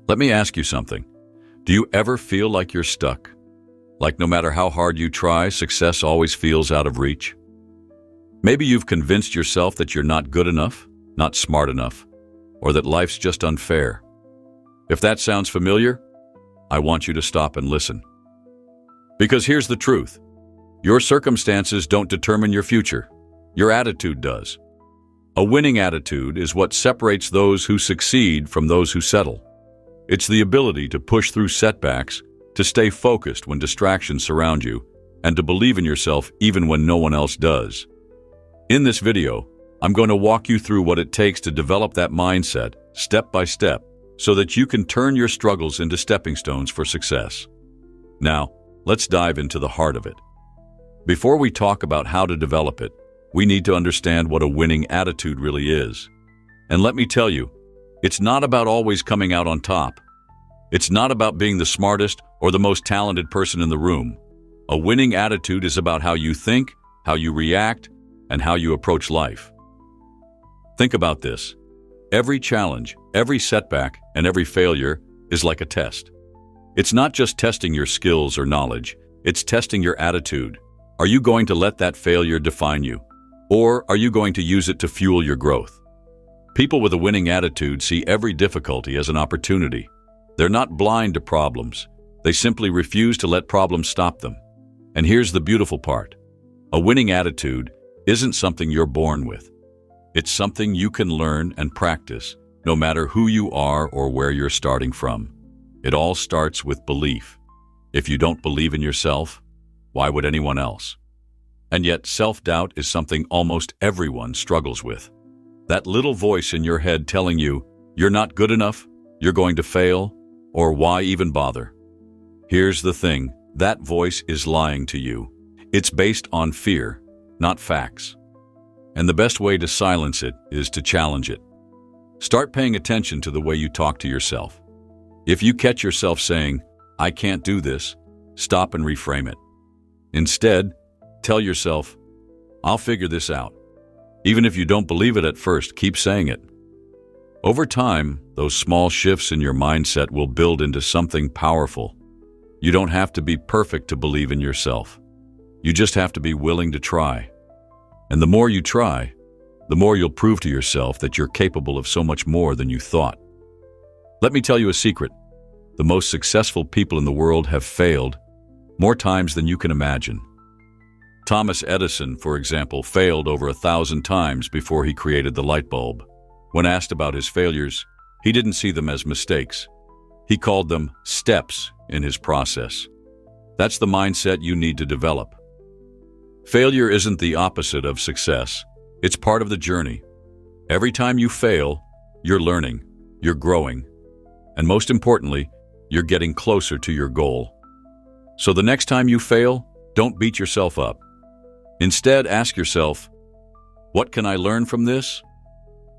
Let me ask you something. Do you ever feel like you're stuck? Like no matter how hard you try, success always feels out of reach? Maybe you've convinced yourself that you're not good enough, not smart enough, or that life's just unfair. If that sounds familiar, I want you to stop and listen. Because here's the truth. Your circumstances don't determine your future. Your attitude does. A winning attitude is what separates those who succeed from those who settle. It's the ability to push through setbacks, to stay focused when distractions surround you, and to believe in yourself even when no one else does. In this video, I'm going to walk you through what it takes to develop that mindset, step by step, so that you can turn your struggles into stepping stones for success. Now, let's dive into the heart of it. Before we talk about how to develop it, we need to understand what a winning attitude really is. And let me tell you, it's not about always coming out on top. It's not about being the smartest or the most talented person in the room. A winning attitude is about how you think, how you react, and how you approach life. Think about this. Every challenge, every setback, and every failure is like a test. It's not just testing your skills or knowledge, it's testing your attitude. Are you going to let that failure define you? Or are you going to use it to fuel your growth? People with a winning attitude see every difficulty as an opportunity. They're not blind to problems. They simply refuse to let problems stop them. And here's the beautiful part. A winning attitude isn't something you're born with. It's something you can learn and practice, no matter who you are or where you're starting from. It all starts with belief. If you don't believe in yourself, why would anyone else? And yet, self-doubt is something almost everyone struggles with. That little voice in your head telling you, you're not good enough, you're going to fail, or why even bother? Here's the thing, that voice is lying to you. It's based on fear, not facts. And the best way to silence it is to challenge it. Start paying attention to the way you talk to yourself. If you catch yourself saying, I can't do this, stop and reframe it. Instead, tell yourself, I'll figure this out. Even if you don't believe it at first, keep saying it. Over time, those small shifts in your mindset will build into something powerful. You don't have to be perfect to believe in yourself. You just have to be willing to try. And the more you try, the more you'll prove to yourself that you're capable of so much more than you thought. Let me tell you a secret. The most successful people in the world have failed more times than you can imagine. Thomas Edison, for example, failed over 1,000 times before he created the light bulb. When asked about his failures, he didn't see them as mistakes. He called them steps in his process. That's the mindset you need to develop. Failure isn't the opposite of success. It's part of the journey. Every time you fail, you're learning, you're growing, and most importantly, you're getting closer to your goal. So the next time you fail, don't beat yourself up. Instead, ask yourself, what can I learn from this?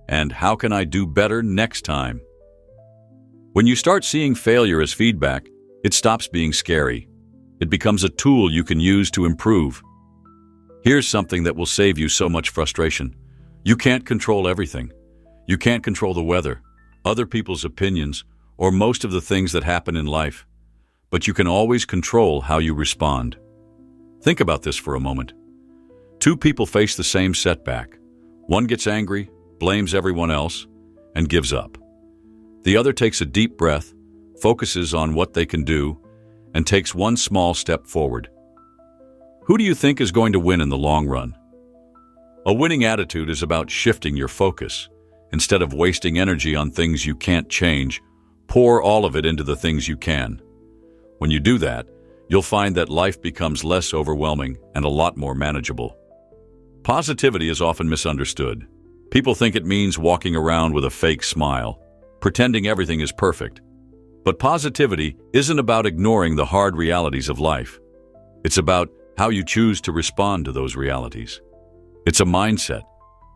And how can I do better next time? When you start seeing failure as feedback, it stops being scary. It becomes a tool you can use to improve. Here's something that will save you so much frustration. You can't control everything. You can't control the weather, other people's opinions, or most of the things that happen in life. But you can always control how you respond. Think about this for a moment. Two people face the same setback. One gets angry, blames everyone else, and gives up. The other takes a deep breath, focuses on what they can do, and takes one small step forward. Who do you think is going to win in the long run? A winning attitude is about shifting your focus. Instead of wasting energy on things you can't change, pour all of it into the things you can. When you do that, you'll find that life becomes less overwhelming and a lot more manageable. Positivity is often misunderstood. People think it means walking around with a fake smile, pretending everything is perfect. But positivity isn't about ignoring the hard realities of life. It's about how you choose to respond to those realities. It's a mindset,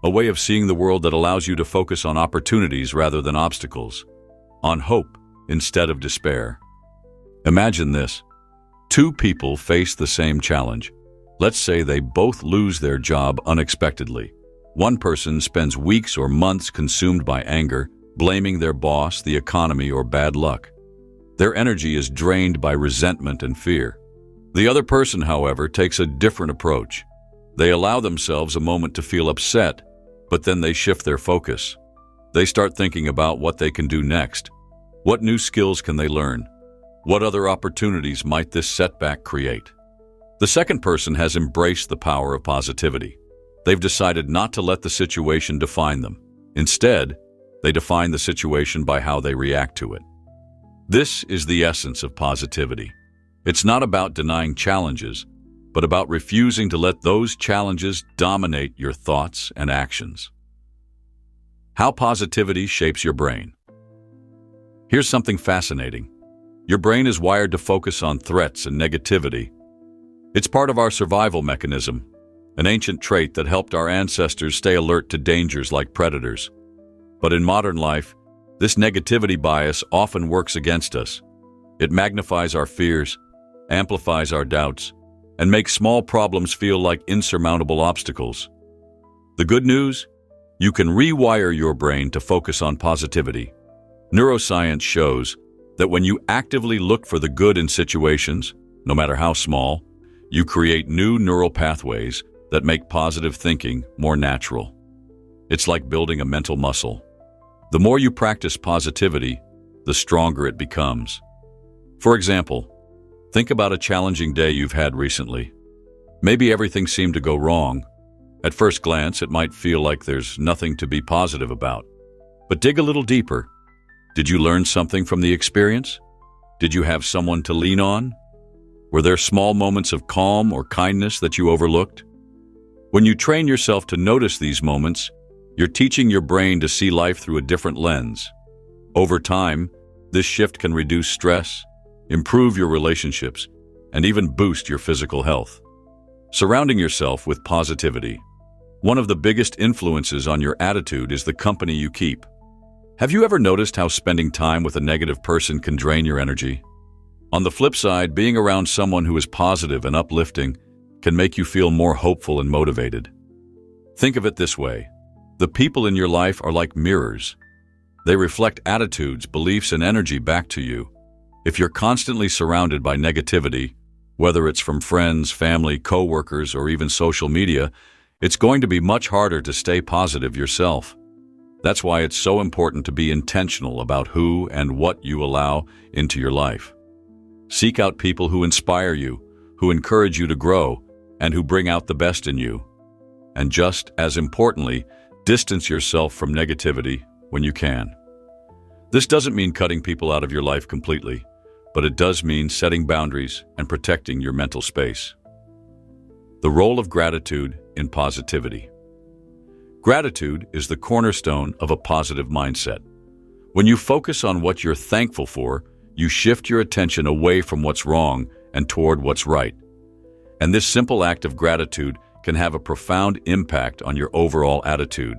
a way of seeing the world that allows you to focus on opportunities rather than obstacles, on hope instead of despair. Imagine this. Two people face the same challenge. Let's say they both lose their job unexpectedly. One person spends weeks or months consumed by anger, blaming their boss, the economy, or bad luck. Their energy is drained by resentment and fear. The other person, however, takes a different approach. They allow themselves a moment to feel upset, but then they shift their focus. They start thinking about what they can do next. What new skills can they learn? What other opportunities might this setback create? The second person has embraced the power of positivity. They've decided not to let the situation define them. Instead, they define the situation by how they react to it. This is the essence of positivity. It's not about denying challenges, but about refusing to let those challenges dominate your thoughts and actions. How positivity shapes your brain. Here's something fascinating. Your brain is wired to focus on threats and negativity. It's part of our survival mechanism, an ancient trait that helped our ancestors stay alert to dangers like predators. But in modern life, this negativity bias often works against us. It magnifies our fears, amplifies our doubts, and makes small problems feel like insurmountable obstacles. The good news? You can rewire your brain to focus on positivity. Neuroscience shows that when you actively look for the good in situations, no matter how small, you create new neural pathways that make positive thinking more natural. It's like building a mental muscle. The more you practice positivity, the stronger it becomes. For example, think about a challenging day you've had recently. Maybe everything seemed to go wrong. At first glance, it might feel like there's nothing to be positive about. But dig a little deeper. Did you learn something from the experience? Did you have someone to lean on? Were there small moments of calm or kindness that you overlooked? When you train yourself to notice these moments, you're teaching your brain to see life through a different lens. Over time, this shift can reduce stress, improve your relationships, and even boost your physical health. Surrounding yourself with positivity. One of the biggest influences on your attitude is the company you keep. Have you ever noticed how spending time with a negative person can drain your energy? On the flip side, being around someone who is positive and uplifting can make you feel more hopeful and motivated. Think of it this way. The people in your life are like mirrors. They reflect attitudes, beliefs, and energy back to you. If you're constantly surrounded by negativity, whether it's from friends, family, coworkers, or even social media, it's going to be much harder to stay positive yourself. That's why it's so important to be intentional about who and what you allow into your life. Seek out people who inspire you, who encourage you to grow, and who bring out the best in you. And just as importantly, distance yourself from negativity when you can. This doesn't mean cutting people out of your life completely, but it does mean setting boundaries and protecting your mental space. The role of gratitude in positivity. Gratitude is the cornerstone of a positive mindset. When you focus on what you're thankful for, you shift your attention away from what's wrong and toward what's right. And this simple act of gratitude can have a profound impact on your overall attitude.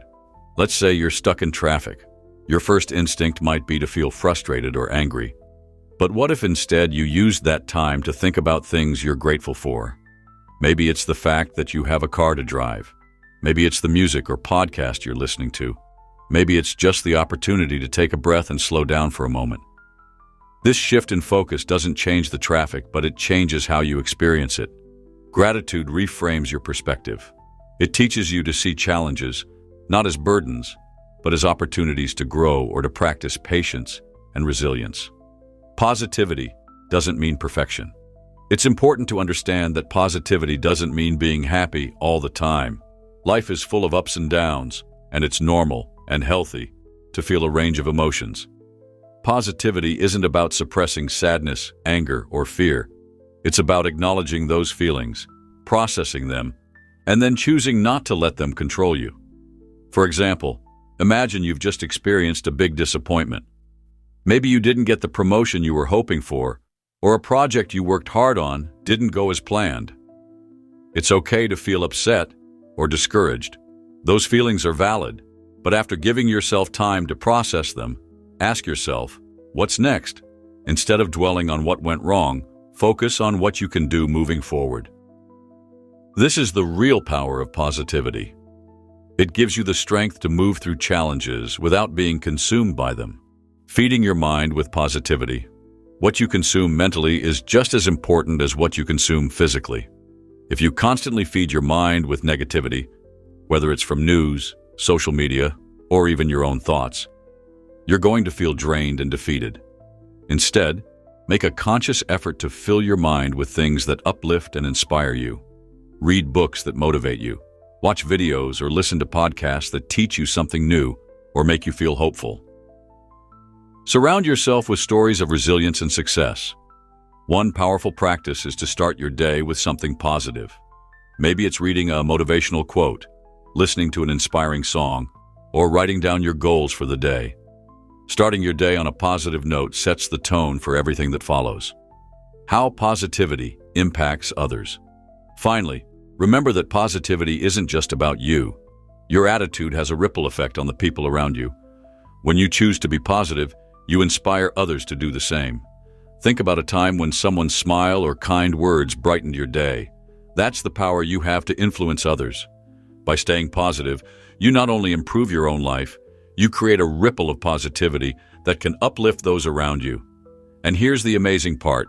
Let's say you're stuck in traffic. Your first instinct might be to feel frustrated or angry. But what if instead you used that time to think about things you're grateful for? Maybe it's the fact that you have a car to drive. Maybe it's the music or podcast you're listening to. Maybe it's just the opportunity to take a breath and slow down for a moment. This shift in focus doesn't change the traffic, but it changes how you experience it. Gratitude reframes your perspective. It teaches you to see challenges, not as burdens, but as opportunities to grow or to practice patience and resilience. Positivity doesn't mean perfection. It's important to understand that positivity doesn't mean being happy all the time. Life is full of ups and downs, and it's normal and healthy to feel a range of emotions. Positivity isn't about suppressing sadness, anger, or fear. It's about acknowledging those feelings, processing them, and then choosing not to let them control you. For example, imagine you've just experienced a big disappointment. Maybe you didn't get the promotion you were hoping for, or a project you worked hard on didn't go as planned. It's okay to feel upset or discouraged. Those feelings are valid, but after giving yourself time to process them, ask yourself, what's next? Instead of dwelling on what went wrong, focus on what you can do moving forward. This is the real power of positivity. It gives you the strength to move through challenges without being consumed by them. Feeding your mind with positivity. What you consume mentally is just as important as what you consume physically. If you constantly feed your mind with negativity, whether it's from news, social media, or even your own thoughts, you're going to feel drained and defeated. Instead, make a conscious effort to fill your mind with things that uplift and inspire you. Read books that motivate you. Watch videos or listen to podcasts that teach you something new or make you feel hopeful. Surround yourself with stories of resilience and success. One powerful practice is to start your day with something positive. Maybe it's reading a motivational quote, listening to an inspiring song, or writing down your goals for the day. Starting your day on a positive note sets the tone for everything that follows. How positivity impacts others. Finally, remember that positivity isn't just about you. Your attitude has a ripple effect on the people around you. When you choose to be positive, you inspire others to do the same. Think about a time when someone's smile or kind words brightened your day. That's the power you have to influence others. By staying positive, you not only improve your own life, you create a ripple of positivity that can uplift those around you. And here's the amazing part.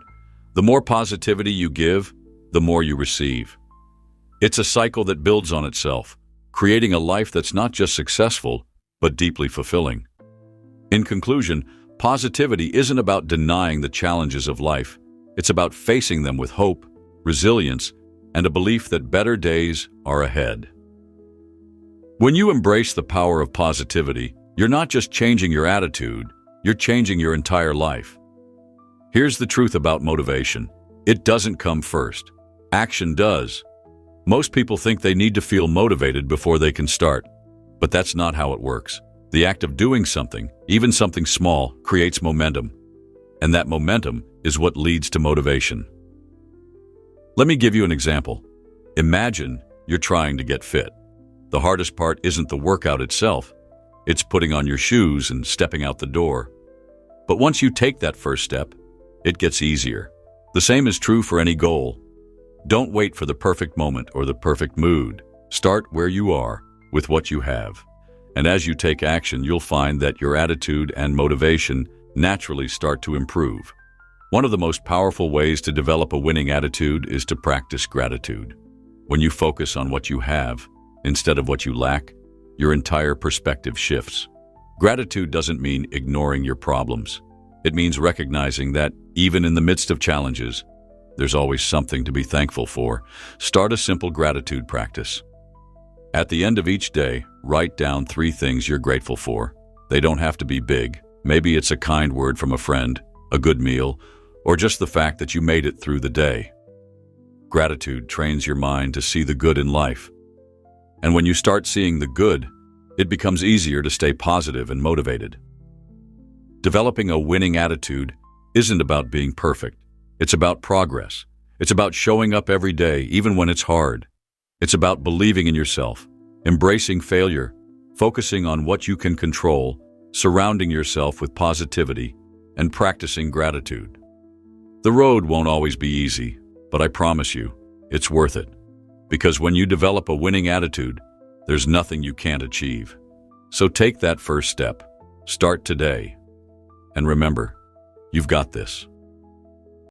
The more positivity you give, the more you receive. It's a cycle that builds on itself, creating a life that's not just successful, but deeply fulfilling. In conclusion, positivity isn't about denying the challenges of life. It's about facing them with hope, resilience, and a belief that better days are ahead. When you embrace the power of positivity, you're not just changing your attitude, you're changing your entire life. Here's the truth about motivation. It doesn't come first. Action does. Most people think they need to feel motivated before they can start, but that's not how it works. The act of doing something, even something small, creates momentum, and that momentum is what leads to motivation. Let me give you an example. Imagine you're trying to get fit. The hardest part isn't the workout itself. It's putting on your shoes and stepping out the door. But once you take that first step, it gets easier. The same is true for any goal. Don't wait for the perfect moment or the perfect mood. Start where you are, with what you have. And as you take action, you'll find that your attitude and motivation naturally start to improve. One of the most powerful ways to develop a winning attitude is to practice gratitude. When you focus on what you have, instead of what you lack, your entire perspective shifts. Gratitude doesn't mean ignoring your problems. It means recognizing that, even in the midst of challenges, there's always something to be thankful for. Start a simple gratitude practice. At the end of each day, write down 3 things you're grateful for. They don't have to be big. Maybe it's a kind word from a friend, a good meal, or just the fact that you made it through the day. Gratitude trains your mind to see the good in life. And when you start seeing the good, it becomes easier to stay positive and motivated. Developing a winning attitude isn't about being perfect. It's about progress. It's about showing up every day, even when it's hard. It's about believing in yourself, embracing failure, focusing on what you can control, surrounding yourself with positivity, and practicing gratitude. The road won't always be easy, but I promise you, it's worth it. Because when you develop a winning attitude, there's nothing you can't achieve. So take that first step. Start today. And remember, you've got this.